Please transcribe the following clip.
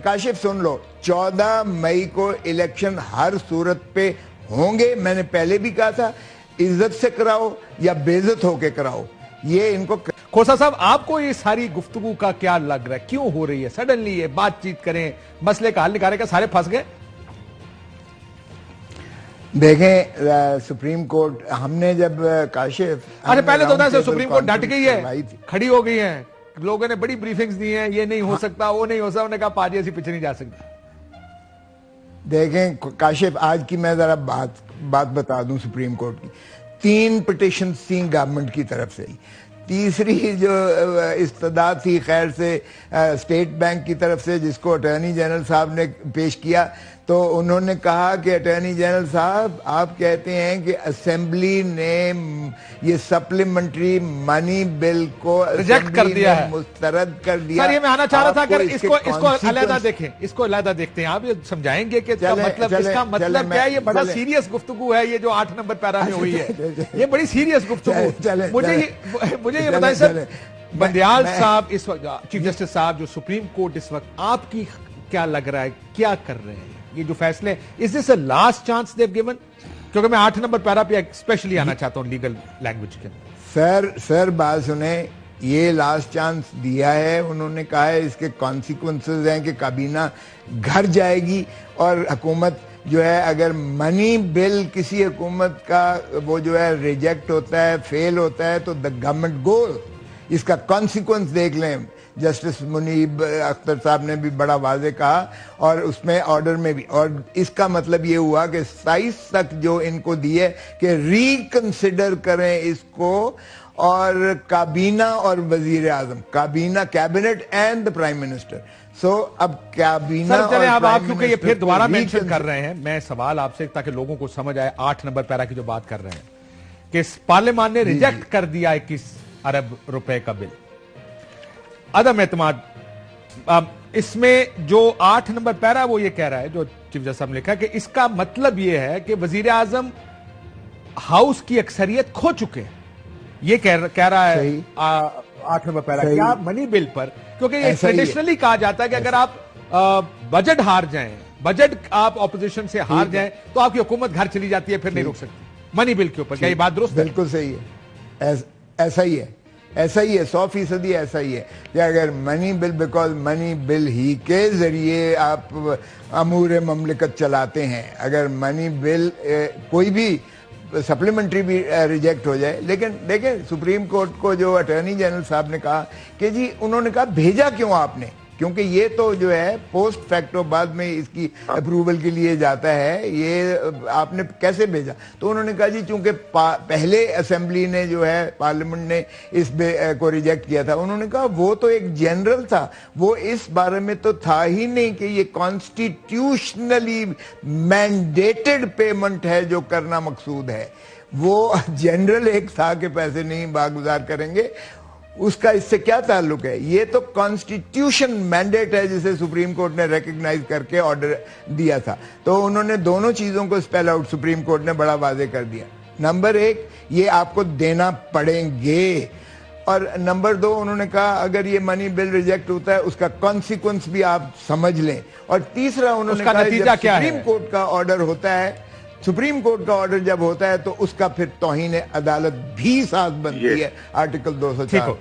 کاشف سن لو، 14 مئی کو الیکشن ہر صورت پہ ہوں گے. میں نے پہلے بھی کہا تھا عزت سے کراؤ یا بے عزت ہو کے کراؤ. یہ ان کو کھوسا صاحب آپ کو یہ ساری گفتگو کا کیا لگ رہا ہے؟ کیوں ہو رہی ہے سڈنلی یہ بات چیت کریں مسئلے کا حل نکالے کا سارے پھنس گئے؟ دیکھیں سپریم کورٹ ہم نے جب کاشف اچھا پہلے تو ہوتا ہے سپریم کورٹ ڈٹ گئی ہے، کھڑی ہو گئی ہے، لوگوں نے بڑی بریفنگز دی ہیں، یہ نہیں ہو سکتا وہ نہیں ہو سکتا، انہوں نے کہا پارٹی ایسی پیچھے نہیں جا سکتی. دیکھیں کاشف آج کی میں ذرا بات بتا دوں سپریم کورٹ کی. 3 پٹیشنز تھیں گورنمنٹ کی طرف سے. تیسری جو استدعا تھی خیر سے اسٹیٹ بینک کی طرف سے جس کو اٹارنی جنرل صاحب نے پیش کیا، تو انہوں نے کہا کہ اٹارنی جنرل صاحب آپ کہتے ہیں کہ اسمبلی نے یہ سپلیمنٹری منی بل کو ریجیکٹ کر دیا ہے، مسترد کر دیا. سر یہ میں آنا چاہ رہا تھا کہ اس کو علیحدہ دیکھیں، اس کو علیحدہ دیکھتے ہیں. آپ یہ سمجھائیں گے کہ اس کا مطلب کیا ہے؟ یہ بڑا سیریس گفتگو ہے یہ جو 8 نمبر پیرا میں ہوئی ہے، یہ بڑی سیریس گفتگو. مجھے یہ بتائیں سر، بندیال صاحب اس وقت چیف جسٹس صاحب جو سپریم کورٹ اس وقت آپ کی کیا لگ رہا ہے کیا کر رہے ہیں؟ یہ جو فیصلے is this a last chance they've given؟ کیونکہ میں 8 نمبر پیرا پہ اسپیشلی آنا چاہتا ہوں لیگل لینگویج کے. سر بات سنیں، یہ لاسٹ چانس دیا ہے. انہوں نے کہا ہے اس کے کانسیکوینسز ہیں کہ کابینہ گھر جائے گی اور حکومت جو ہے اگر منی بل کسی حکومت کا وہ جو ہے ریجیکٹ ہوتا ہے فیل ہوتا ہے تو دا گورنمنٹ گوز. اس کا کانسیکوینس دیکھ لیں. جسٹس منیب اختر صاحب نے بھی بڑا واضح کہا اور اس میں آرڈر میں بھی، اور اس کا مطلب یہ ہوا کہ 27 تک جو ان کو دیے کہ ریکنسیڈر کریں اس کو، اور کابینہ اور وزیر اعظم، کابینہ cabinet and the prime minister. So اب کابینہ سر چلیں اب آپ کیونکہ یہ پھر دوبارہ مینشن کر رہے ہیں، میں سوال آپ سے تاکہ لوگوں کو سمجھ آئے 8 نمبر پیرا کی جو بات کر رہے ہیں کہ پارلیمان نے ریجیکٹ کر دیا 21 ارب روپے کا بل. عدم اعتماد اس میں جو 8 نمبر پیرا وہ یہ کہہ رہا ہے جو چیف جسٹس صاحب نے لکھا کہ اس کا مطلب یہ ہے کہ وزیر اعظم ہاؤس کی اکثریت کھو چکے ہیں. یہ کہہ رہا ہے 8 نمبر پیرا کیا منی بل پر، کیونکہ یہ ٹریڈیشنلی کہا جاتا ہے کہ اگر آپ بجٹ ہار جائیں، بجٹ آپ اپوزیشن سے ہار جائیں تو آپ کی حکومت گھر چلی جاتی ہے، پھر نہیں روک سکتی منی بل کے اوپر. کیا یہ بات درست ہے؟ بالکل صحیح ہے، ایسا ہی ہے، ایسا ہی ہے، 100% ایسا ہی ہے کہ اگر منی بل، بیکاز منی بل ہی کے ذریعے آپ امور مملکت چلاتے ہیں. اگر منی بل کوئی بھی سپلیمنٹری بھی ریجیکٹ ہو جائے، لیکن دیکھیں سپریم کورٹ کو جو اٹارنی جنرل صاحب نے کہا کہ جی انہوں نے کہا بھیجا کیوں آپ نے، کیونکہ یہ تو جو ہے پوسٹ فیکٹو بعد میں اس کی اپروول کے لیے جاتا ہے، یہ آپ نے کیسے بھیجا؟ تو انہوں نے کہا جی چونکہ پہلے اسمبلی نے جو ہے پارلیمنٹ نے اس کو ریجیکٹ کیا تھا. انہوں نے کہا وہ تو ایک جنرل تھا، وہ اس بارے میں تو تھا ہی نہیں کہ یہ کانسٹیٹیوشنلی مینڈیٹڈ پیمنٹ ہے جو کرنا مقصود ہے. وہ جنرل ایک تھا کہ پیسے نہیں باگزار کریں گے. اس کا اس سے کیا تعلق ہے؟ یہ تو کانسٹیٹیوشن مینڈیٹ ہے جسے سپریم کورٹ نے ریکگنائز کر کے آرڈر دیا تھا. تو انہوں نے دونوں چیزوں کو اسپیل آؤٹ سپریم کورٹ نے بڑا واضح کر دیا. نمبر 1 یہ آپ کو دینا پڑیں گے، اور نمبر 2 انہوں نے کہا اگر یہ منی بل ریجیکٹ ہوتا ہے اس کا کانسیکوینس بھی آپ سمجھ لیں. اور تیسرا انہوں نے کہا جب سپریم کورٹ کا آرڈر ہوتا ہے، سپریم کورٹ کا آرڈر جب ہوتا ہے تو اس کا پھر توہین عدالت بھی ساتھ بنتی ہے، آرٹیکل 204.